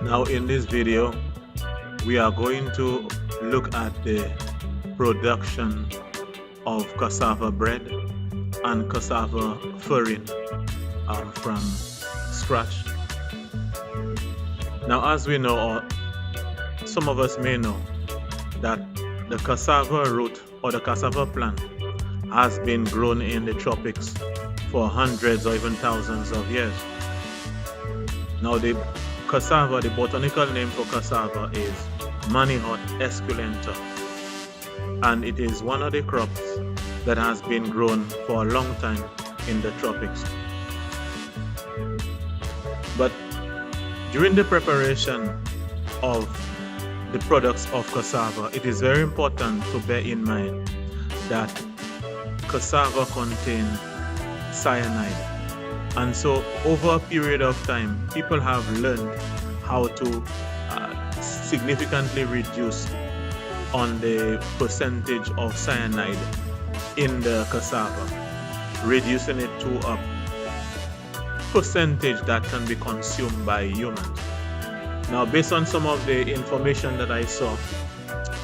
Now in this video we are going to look at the production of cassava bread and cassava farine from scratch. Now as we know, or some of us may know, that the cassava root or the cassava plant has been grown in the tropics for hundreds or even thousands of years. Now the cassava, the botanical name for cassava is Manihot esculenta, and it is one of the crops that has been grown for a long time in the tropics. But during the preparation of the products of cassava, it is very important to bear in mind that cassava contains cyanide. And so over a period of time, people have learned how to significantly reduce on the percentage of cyanide in the cassava, reducing it to a percentage that can be consumed by humans. Now, based on some of the information that I saw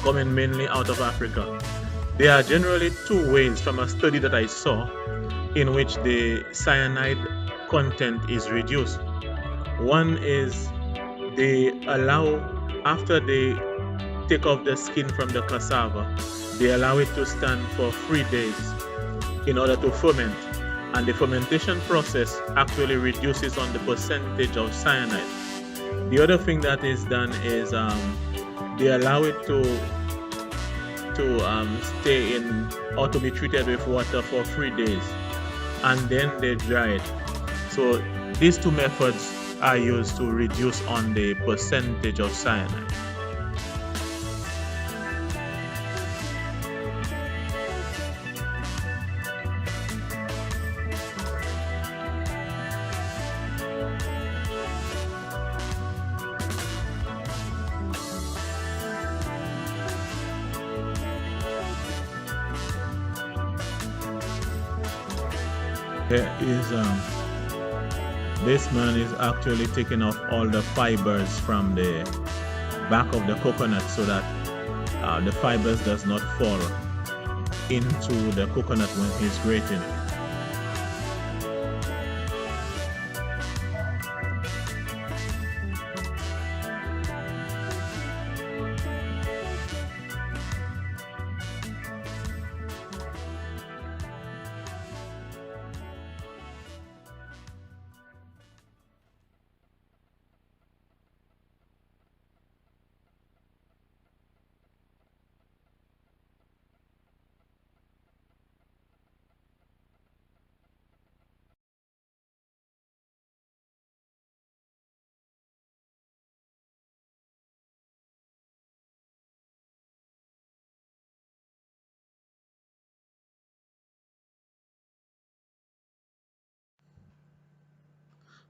coming mainly out of Africa, there are generally two ways from a study that I saw in which the cyanide content is reduced. One is they allow, after they take off the skin from the cassava, they allow it to stand for 3 days in order to ferment, and the fermentation process actually reduces on the percentage of cyanide. The other thing that is done is they allow it to stay in or to be treated with water for 3 days, and then they dry it. So these two methods are used to reduce on the percentage of cyanide. There is this man is actually taking off all the fibers from the back of the coconut so that the fibers does not fall into the coconut when he's grating it.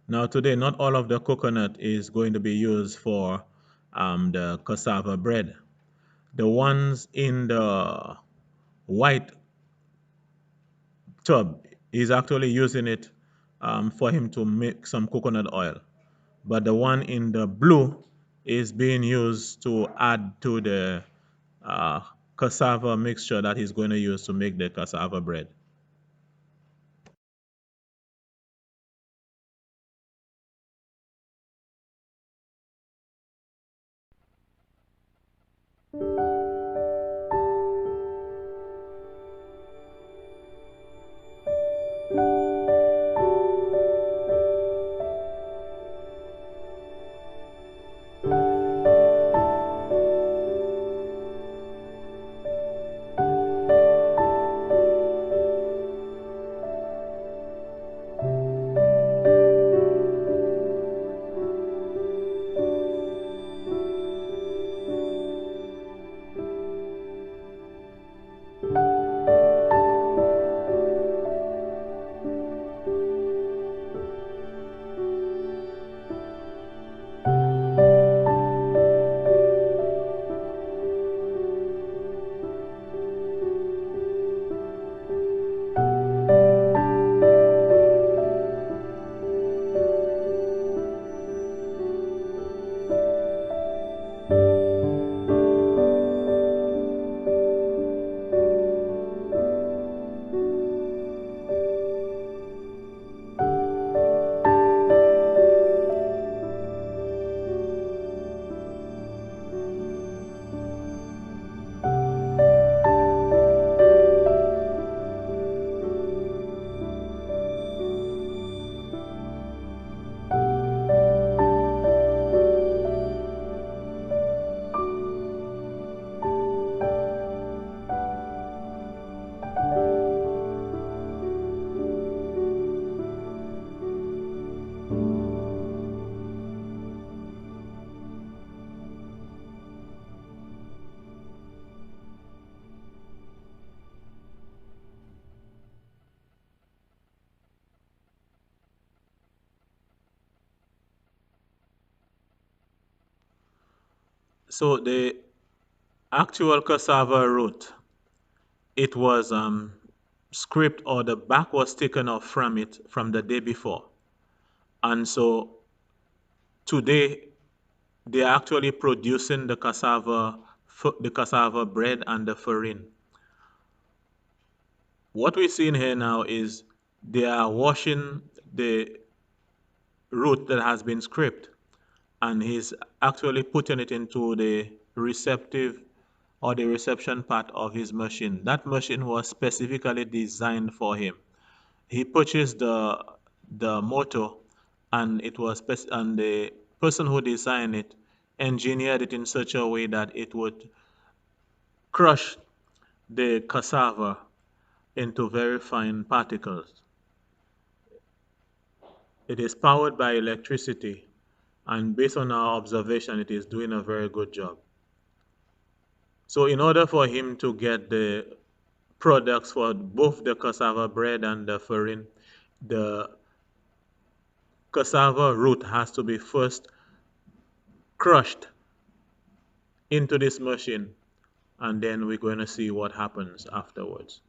Now today, not all of the coconut is going to be used for the cassava bread. The ones in the white tub is actually using it for him to make some coconut oil. But the one in the blue is being used to add to the cassava mixture that he's going to use to make the cassava bread. So the actual cassava root, it was scraped, or the back was taken off from it from the day before. And so today they are actually producing the cassava bread and the farine. What we're seeing here now is they are washing the root that has been scraped, and he's actually putting it into the receptive or the reception part of his machine. That machine was specifically designed for him. He purchased the motor, and and the person who designed it engineered it in such a way that it would crush the cassava into very fine particles. It is powered by electricity, and based on our observation, it is doing a very good job. So in order for him to get the products for both the cassava bread and the farine, the cassava root has to be first crushed into this machine, and then we're going to see what happens afterwards.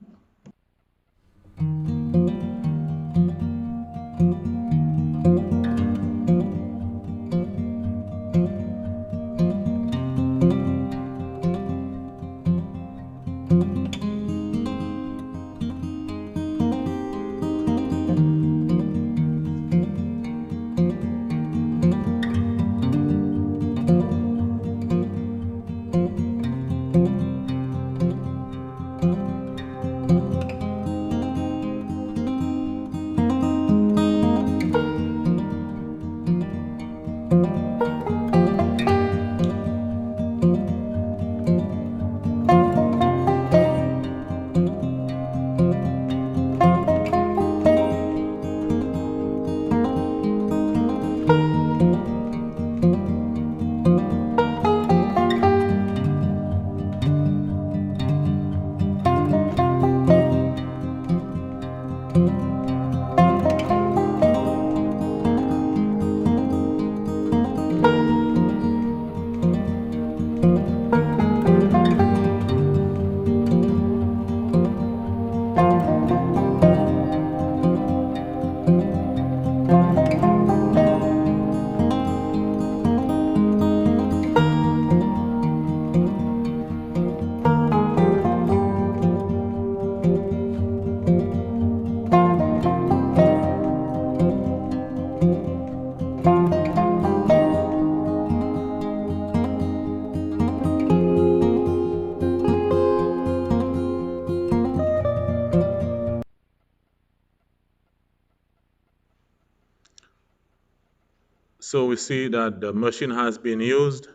So we see that the machine has been used,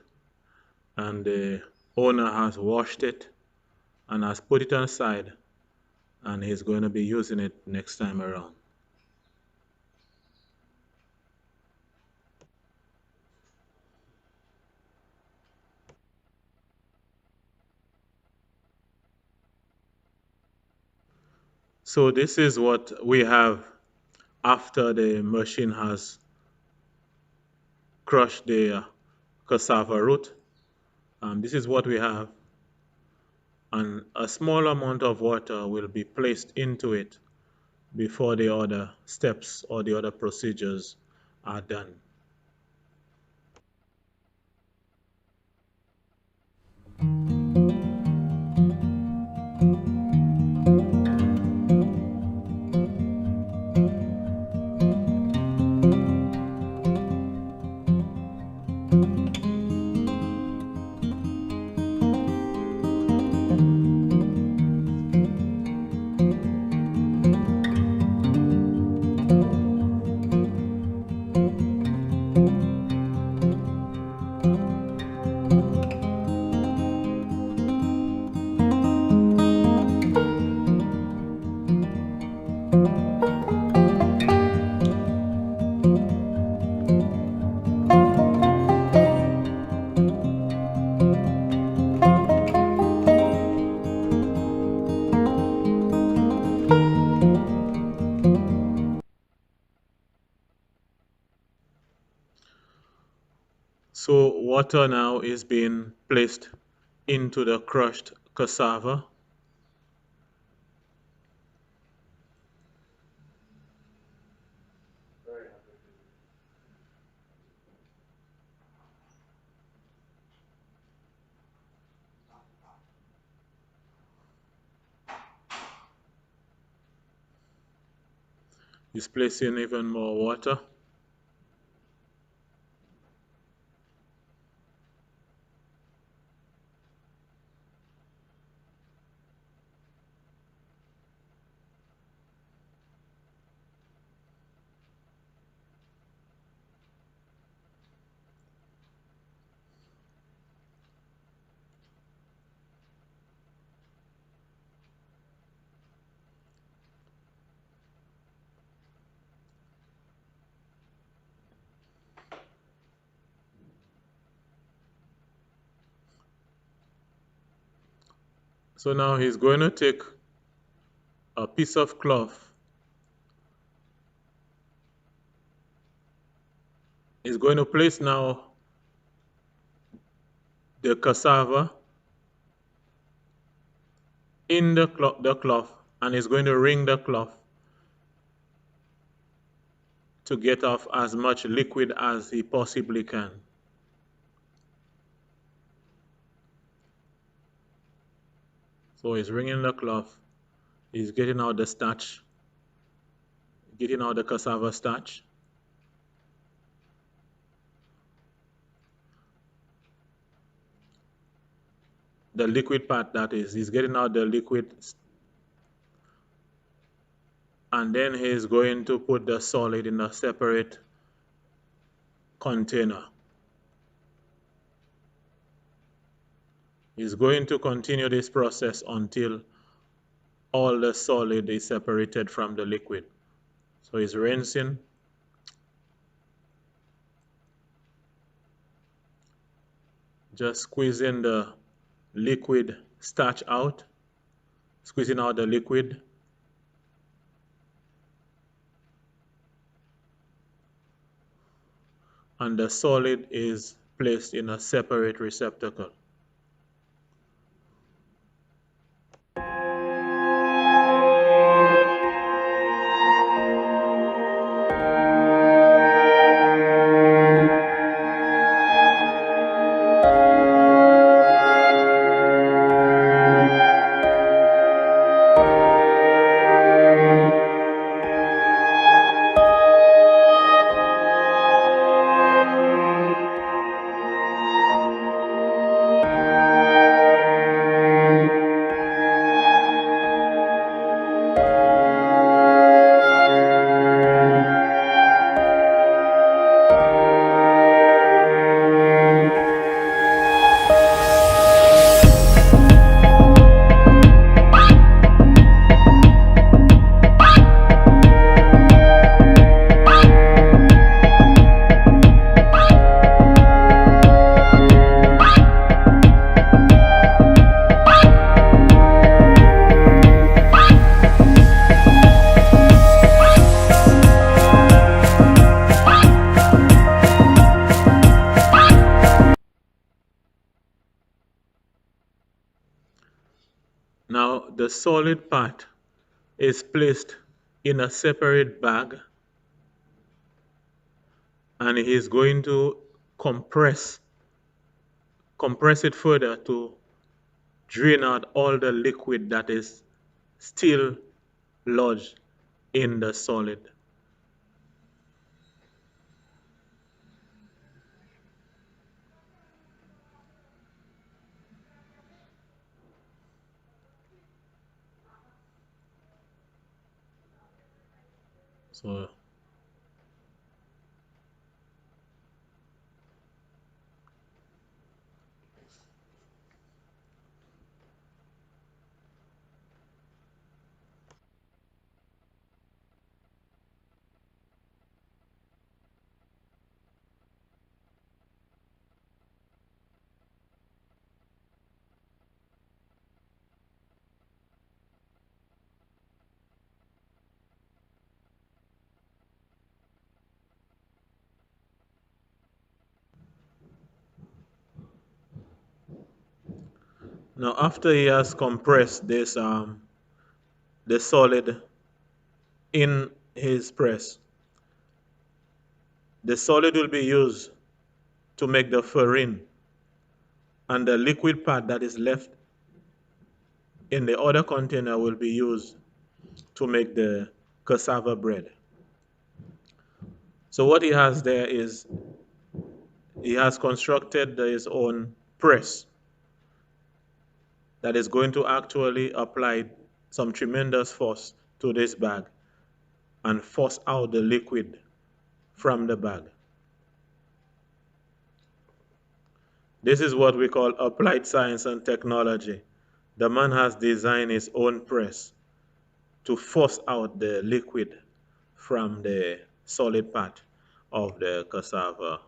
and the owner has washed it and has put it aside, and he's going to be using it next time around. So this is what we have after the machine has crushed the cassava root. This is what we have, and a small amount of water will be placed into it before the other steps or the other procedures are done. Water now is being placed into the crushed cassava. He's placing even more water. So now he's going to take a piece of cloth. He's going to place now the cassava in the cloth, and he's going to wring the cloth to get off as much liquid as he possibly can. So he's wringing the cloth, he's getting out the starch, getting out the cassava starch. The liquid part, that is, he's getting out the liquid, and then he's going to put the solid in a separate container. He's going to continue this process until all the solid is separated from the liquid. So he's rinsing, just squeezing the liquid starch out, squeezing out the liquid. And the solid is placed in a separate receptacle. Now the solid part is placed in a separate bag, and he's going to compress it further to drain out all the liquid that is still lodged in the solid. So Now, after he has compressed this, the solid in his press, the solid will be used to make the farine, and the liquid part that is left in the other container will be used to make the cassava bread. So what he has there is he has constructed his own press that is going to actually apply some tremendous force to this bag and force out the liquid from the bag. This is what we call applied science and technology. The man has designed his own press to force out the liquid from the solid part of the cassava.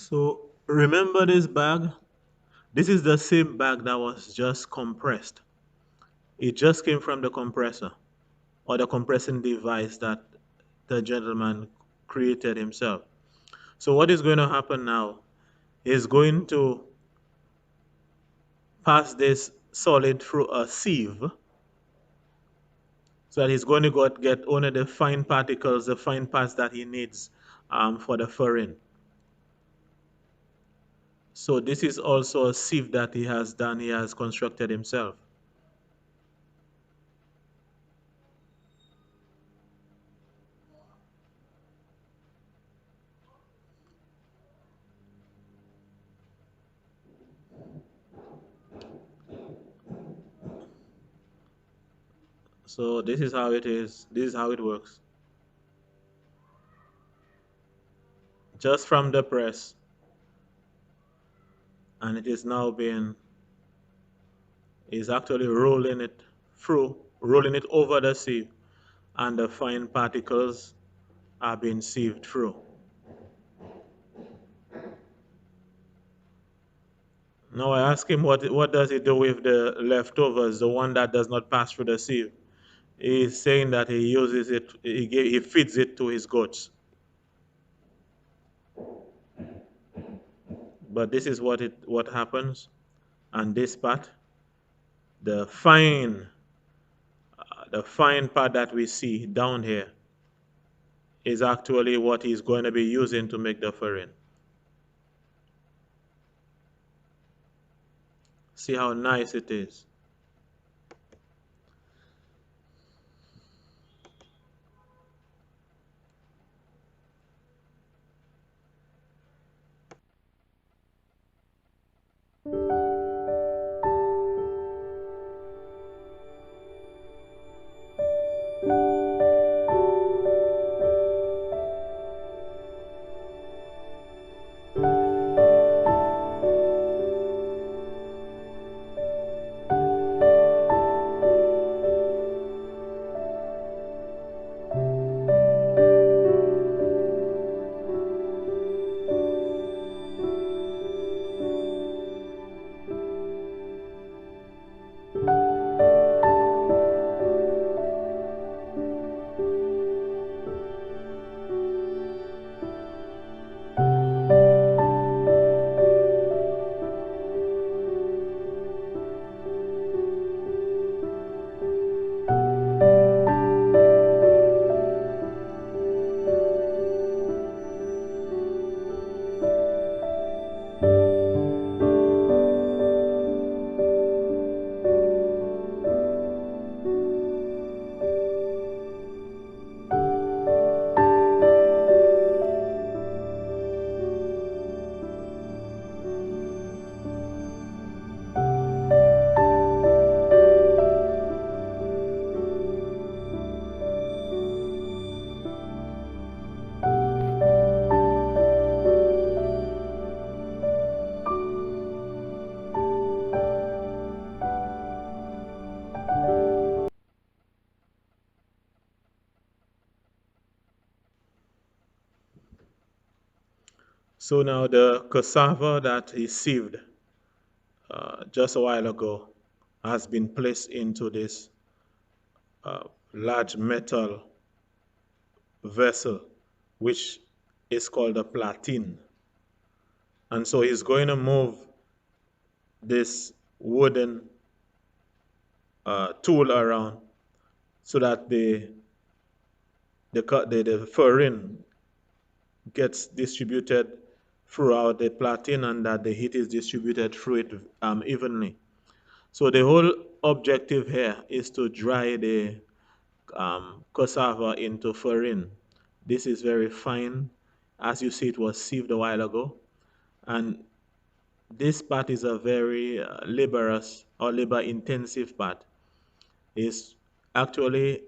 So remember this bag? This is the same bag that was just compressed. It just came from the compressor or the compressing device that the gentleman created himself. So what is going to happen now is going to pass this solid through a sieve so that he's going to get only the fine particles, the fine parts that he needs for the farine. So this is also a sieve that he has done, he has constructed himself. So this is how it is. This is how it works. Just from the press, and it is now being is actually rolling it through, rolling it over the sieve, and the fine particles are being sieved through. Now I ask him what does he do with the leftovers, the one that does not pass through the sieve. He's saying that he uses it, he feeds it to his goats. But this is what happens, and this part, the fine, the fine part that we see down here is actually what he's going to be using to make the farine. See how nice it is. So now the cassava that he sieved just a while ago has been placed into this uh, large metal vessel, which is called a platine. And so he's going to move this wooden tool around so that the farine gets distributed throughout the platen and that the heat is distributed through it evenly. So the whole objective here is to dry the cassava into farine. This is very fine. As you see, it was sieved a while ago. And this part is a very laborious or labor intensive part. Is actually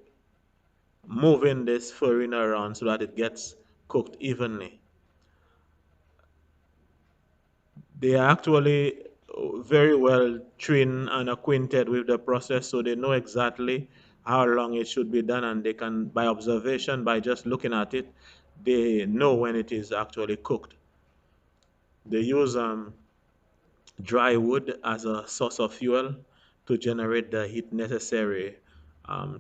moving this farine around so that it gets cooked evenly. They are actually very well trained and acquainted with the process, so they know exactly how long it should be done, and they can, by observation, by just looking at it, they know when it is actually cooked. They use dry wood as a source of fuel to generate the heat necessary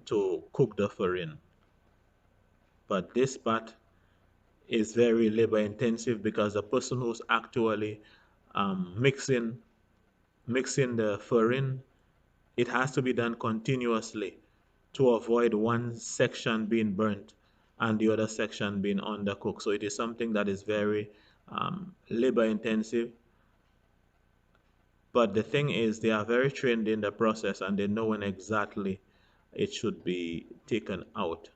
to cook the farine. But this part is very labor intensive because the person who's actually mixing the farine, it has to be done continuously to avoid one section being burnt and the other section being undercooked. So it is something that is very labor intensive. But the thing is, they are very trained in the process and they know when exactly it should be taken out.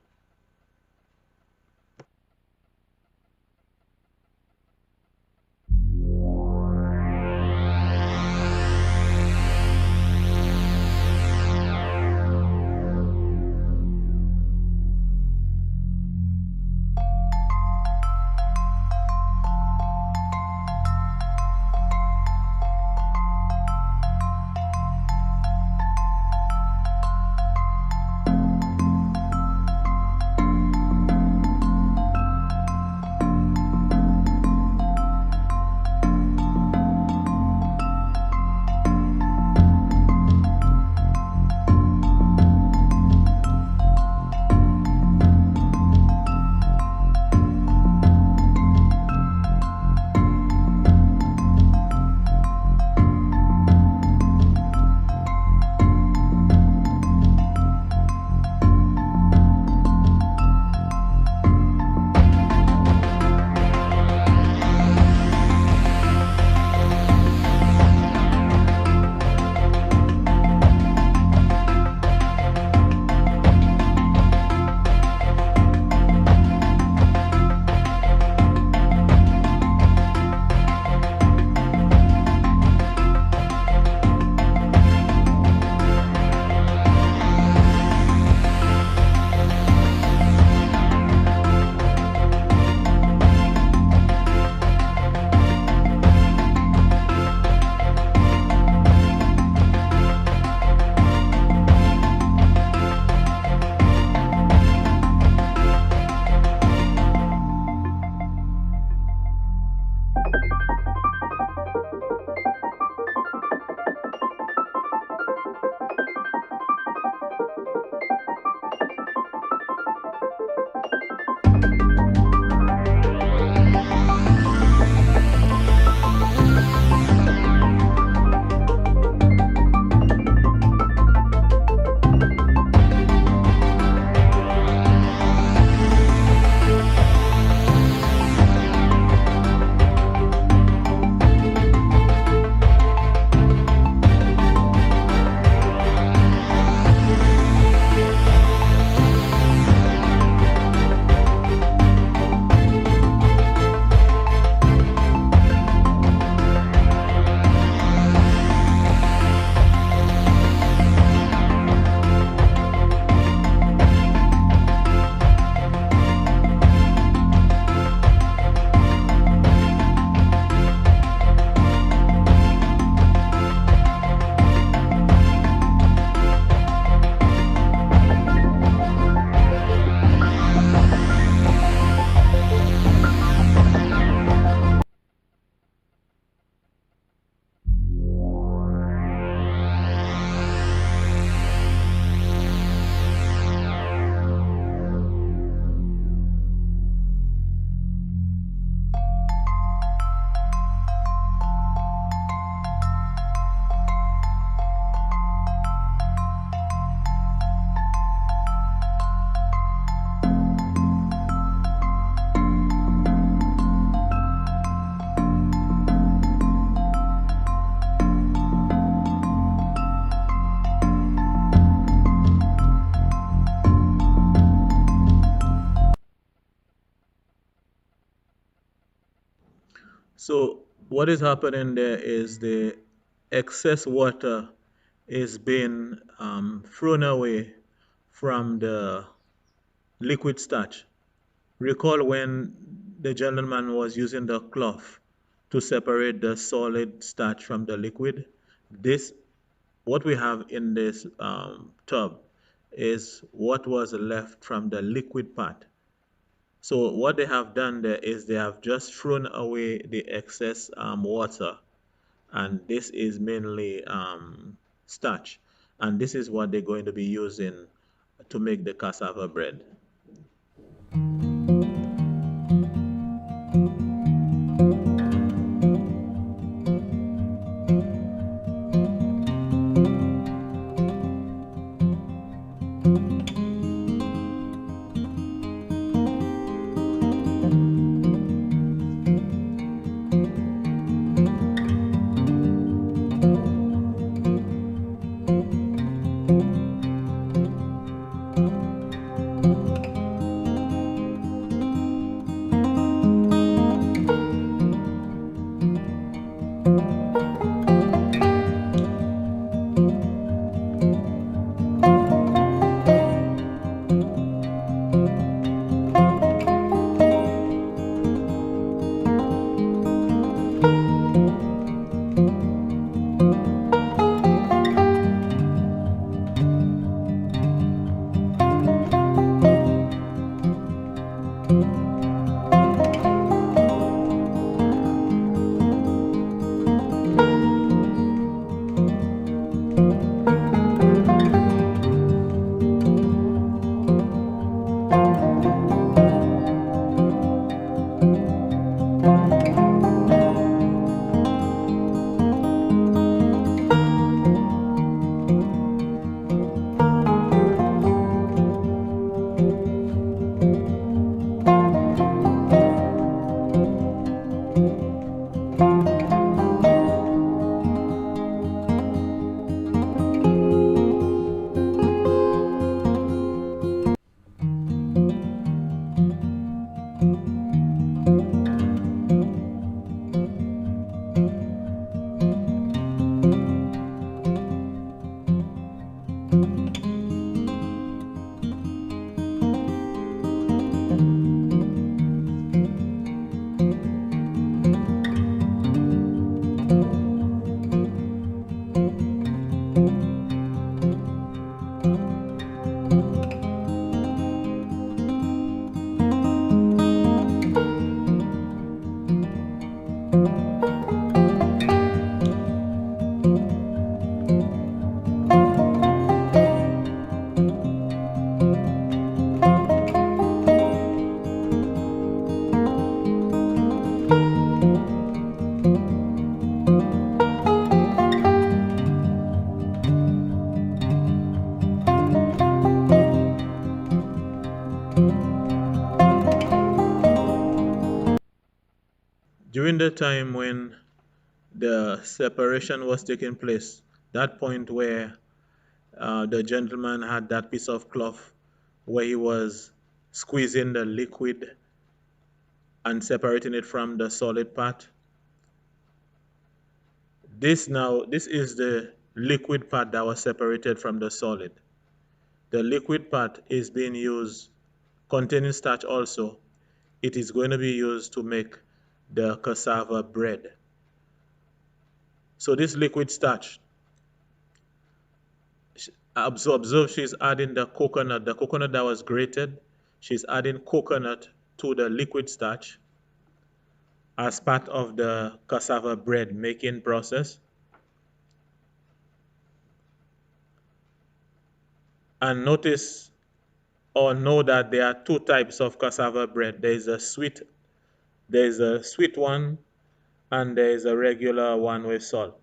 So what is happening there is the excess water is being thrown away from the liquid starch. Recall when the gentleman was using the cloth to separate the solid starch from the liquid. This, what we have in this tub, is what was left from the liquid part. So what they have done there is they have just thrown away the excess water, and this is mainly starch, and this is what they're going to be using to make the cassava bread. During the time when the separation was taking place, that point where the gentleman had that piece of cloth where he was squeezing the liquid and separating it from the solid part. This is the liquid part that was separated from the solid. The liquid part is being used, containing starch also. It is going to be used to make the cassava bread. So this liquid starch, observe she's adding the coconut that was grated. She's adding coconut to the liquid starch as part of the cassava bread making process. And notice or know that there are two types of cassava bread. There is a sweet one, and there is a regular one with salt.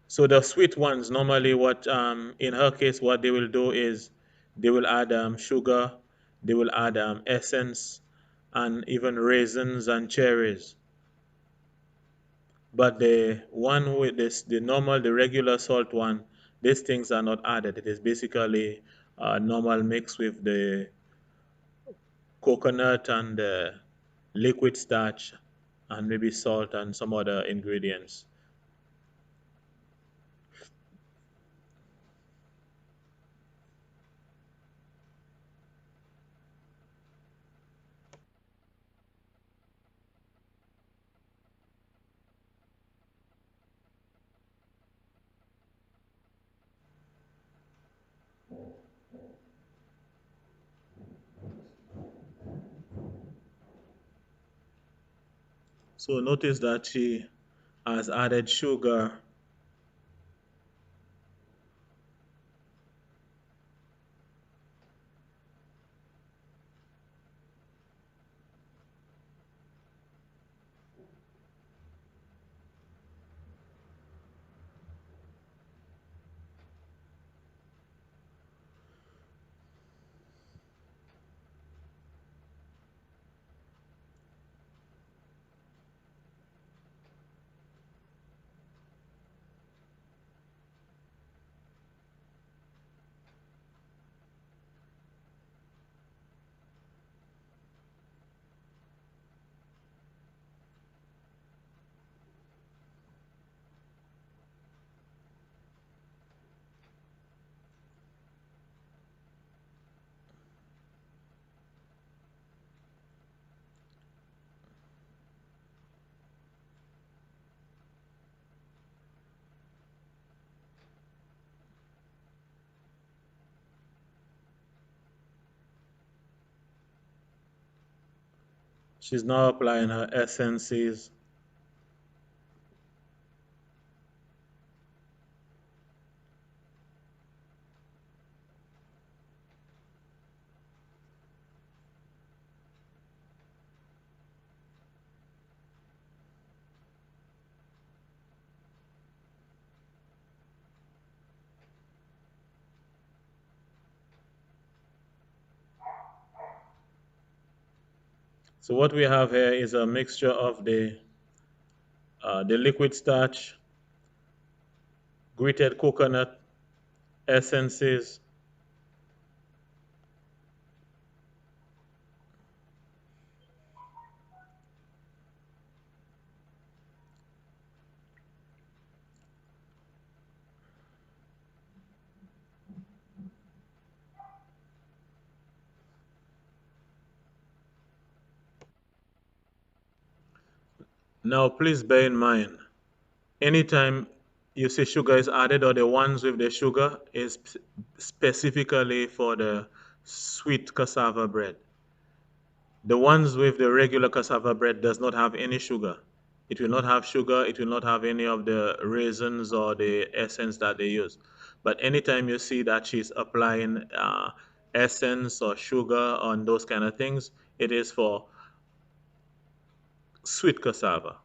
So the sweet ones, normally what in her case what they will do is they will add sugar, they will add essence, and even raisins and cherries. But the one with this, the regular salt one, these things are not added. It is basically normal mix with the coconut and the liquid starch, and maybe salt and some other ingredients. So notice that she has added sugar. She's now applying her essences. So what we have here is a mixture of the liquid starch, grated coconut, essences. Now please bear in mind, anytime you see sugar is added or the ones with the sugar is specifically for the sweet cassava bread. The ones with the regular cassava bread does not have any sugar. It will not have sugar, it will not have any of the raisins or the essence that they use. But anytime you see that she's applying essence or sugar on those kind of things, it is for sweet cassava.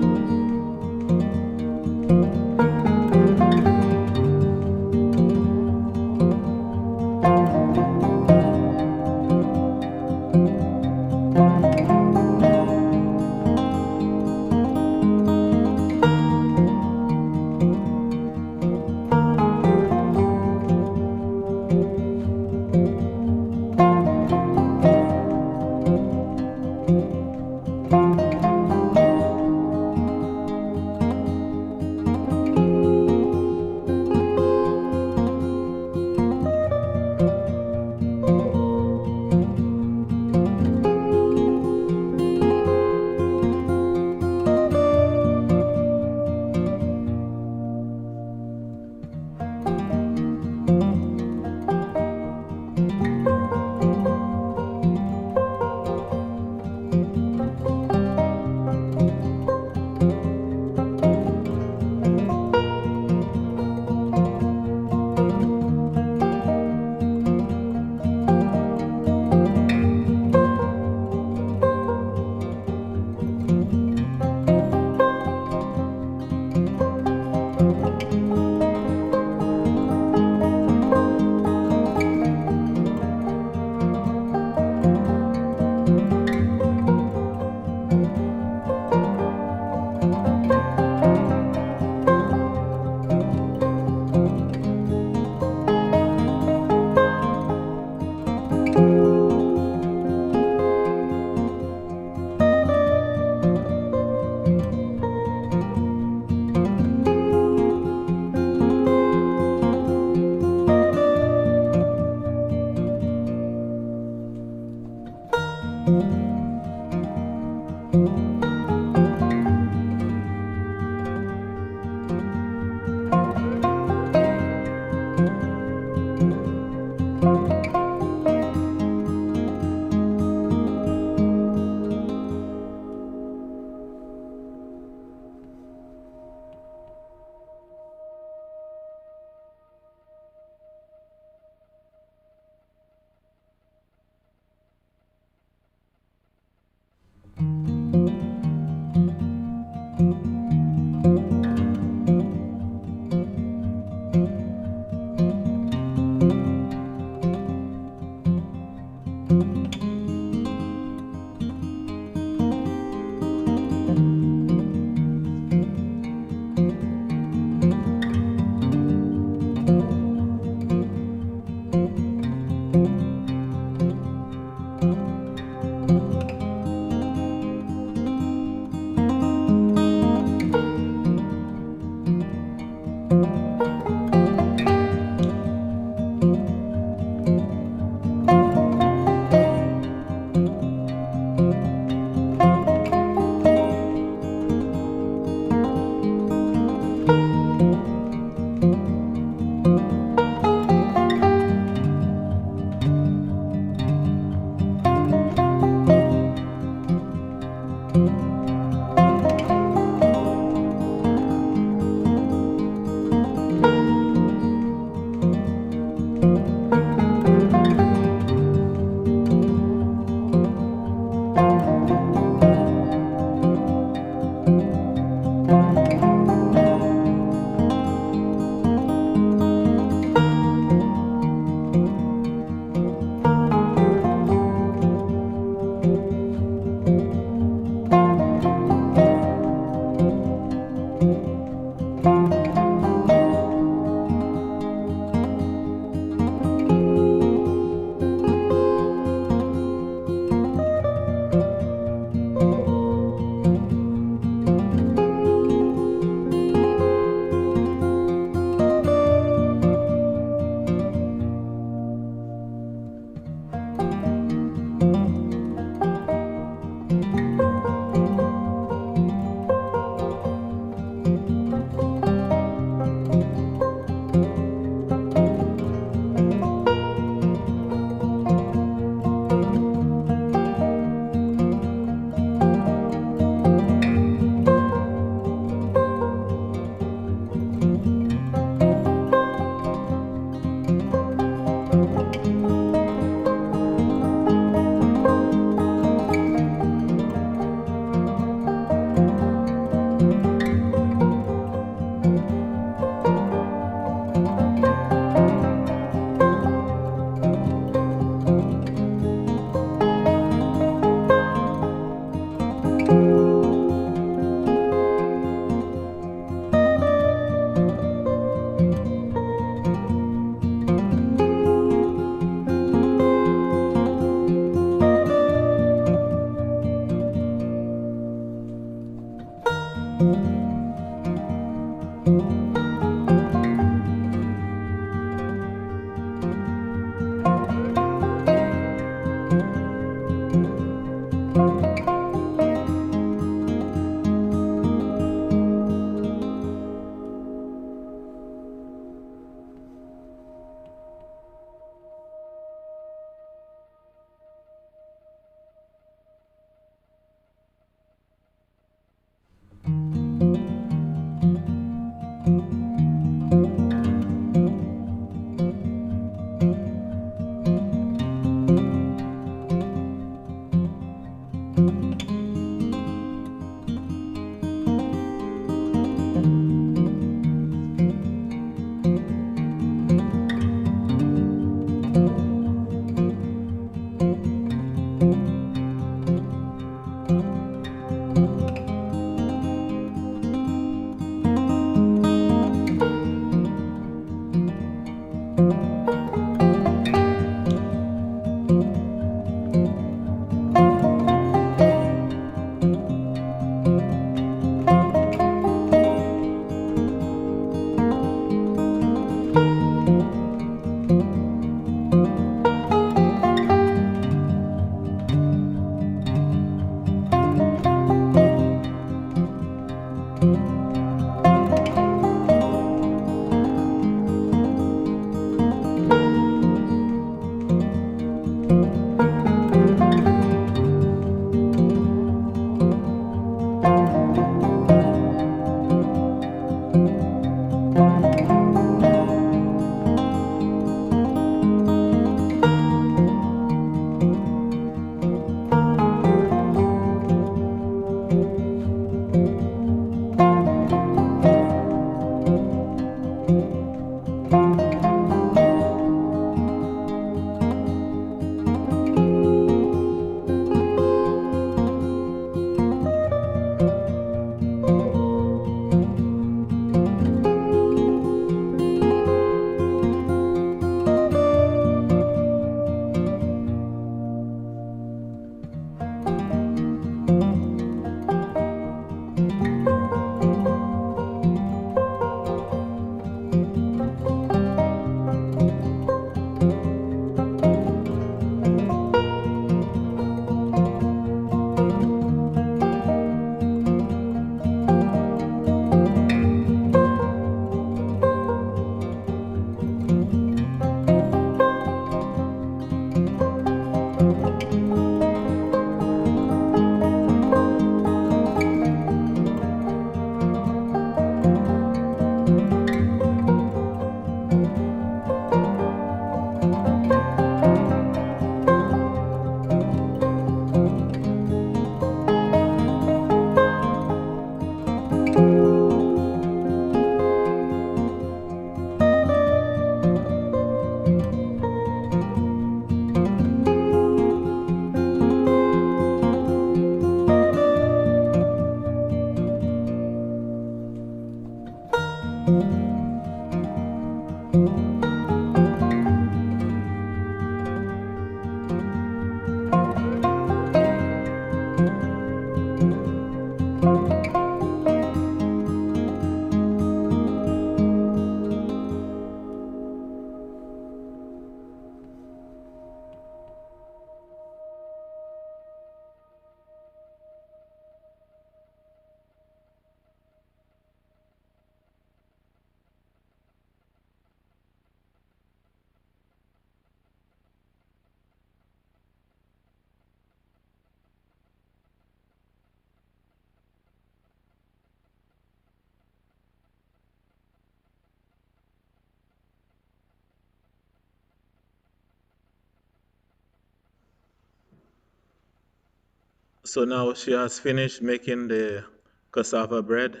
So now she has finished making the cassava bread,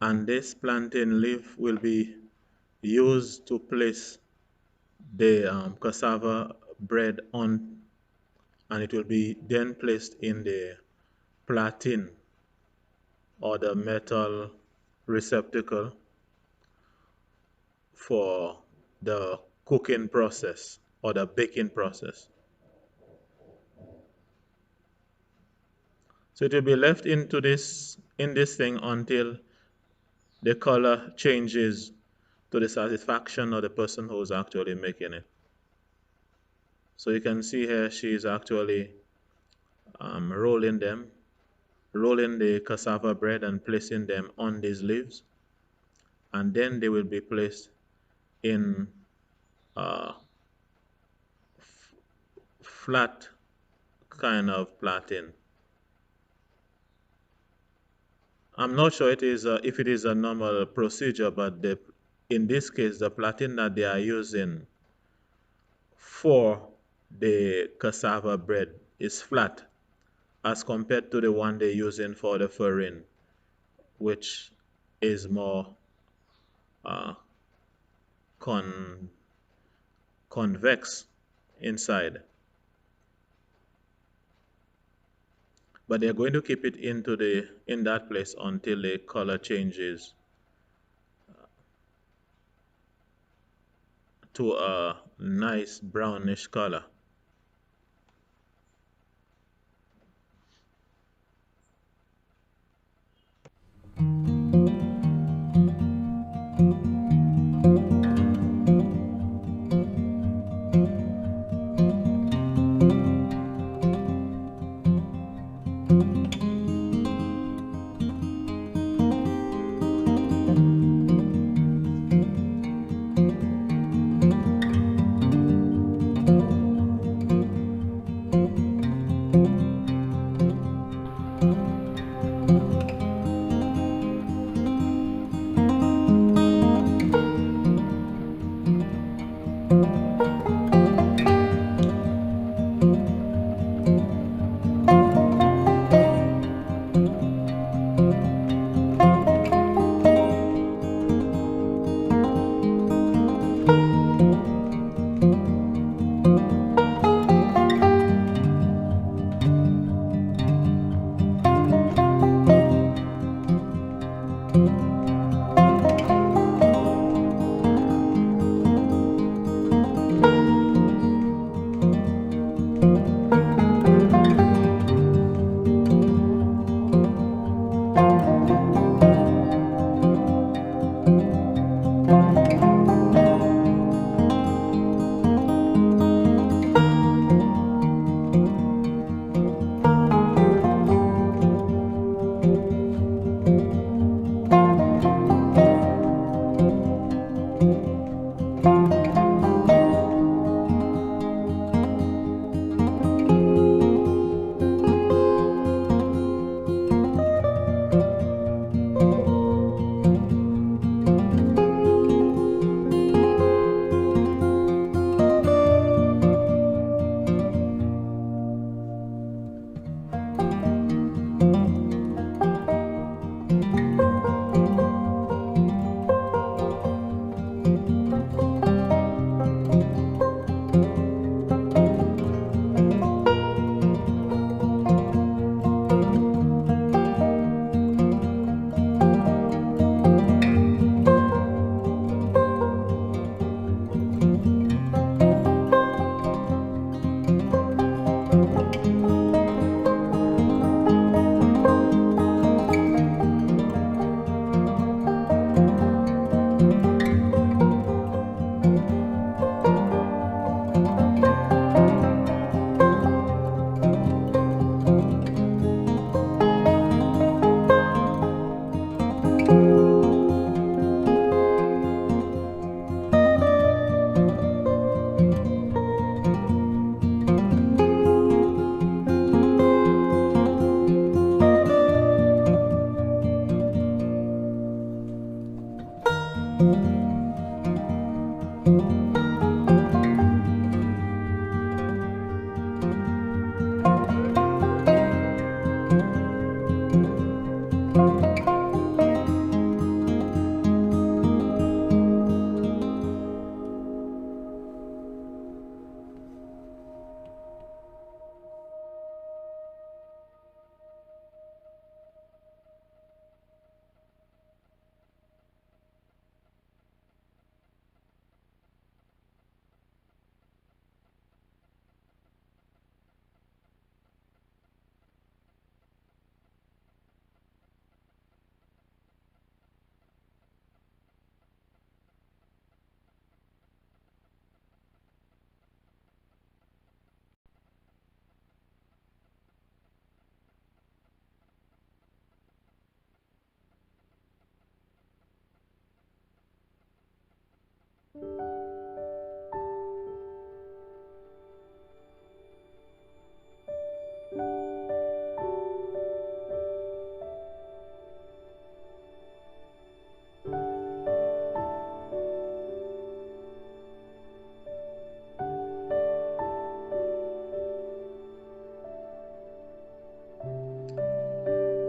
and this plantain leaf will be used to place the cassava bread on, and it will be then placed in the platen or the metal receptacle for the cooking process or the baking process. So it will be left into this in this thing until the color changes to the satisfaction of the person who's actually making it. So you can see here she is actually rolling them, rolling the cassava bread and placing them on these leaves, and then they will be placed in uh, flat kind of plaiting. I'm not sure if it is a normal procedure, but in this case, the plaiting that they are using for the cassava bread is flat as compared to the one they're using for the farine, which is more uh, con convex inside. But they're going to keep it in that place until the color changes to a nice brownish color.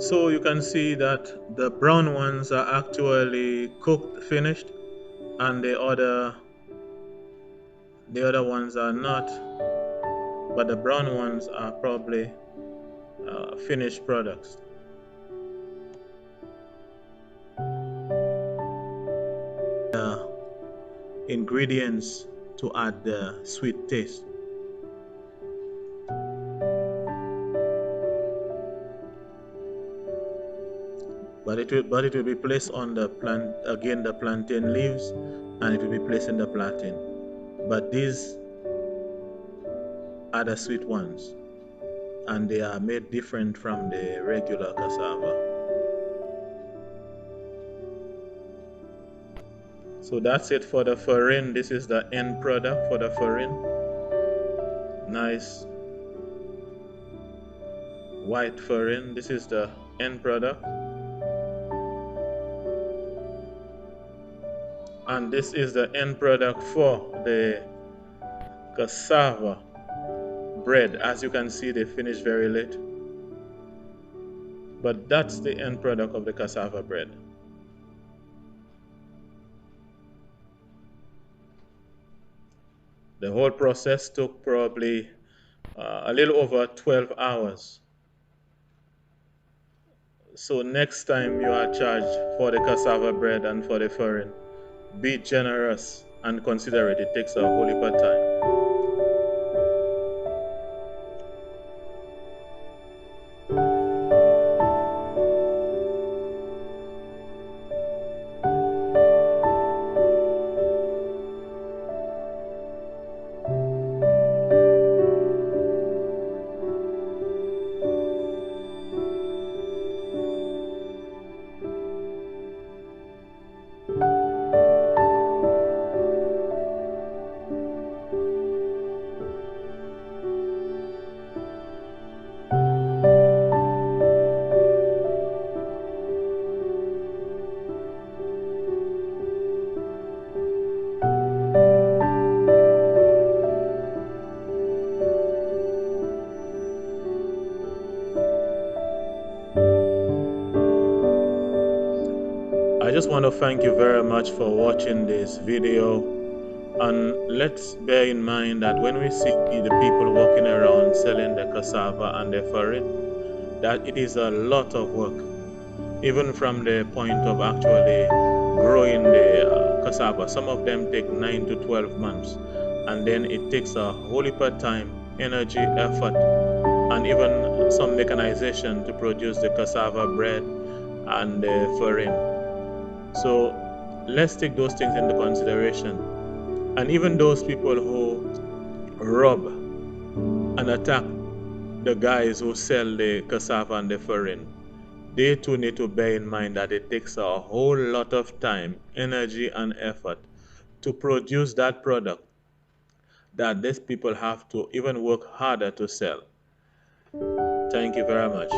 So you can see that the brown ones are actually cooked, finished, and the other ones are not, but the brown ones are probably finished products. Ingredients to add the sweet taste. But it will be placed on the plant again, the plantain leaves, and it will be placed in the plantain. But these are the sweet ones, and they are made different from the regular cassava. So that's it for the farine. This is the end product for the farine. Nice white farine. This is the end product. And this is the end product for the cassava bread. As you can see, they finished very late. But that's the end product of the cassava bread. The whole process took probably a little over 12 hours. So next time you are charged for the cassava bread and for the farine, be generous and considerate. It takes a whole heap of time. I just want to thank you very much for watching this video, and let's bear in mind that when we see the people walking around selling the cassava and the farine, that it is a lot of work, even from the point of actually growing the cassava. Some of them take 9 to 12 months, and then it takes a whole heap of time, energy, effort, and even some mechanization to produce the cassava bread and the farine. So let's take those things into consideration. And even those people who rob and attack the guys who sell the cassava and the farine, they too need to bear in mind that it takes a whole lot of time, energy, and effort to produce that product that these people have to even work harder to sell. Thank you very much.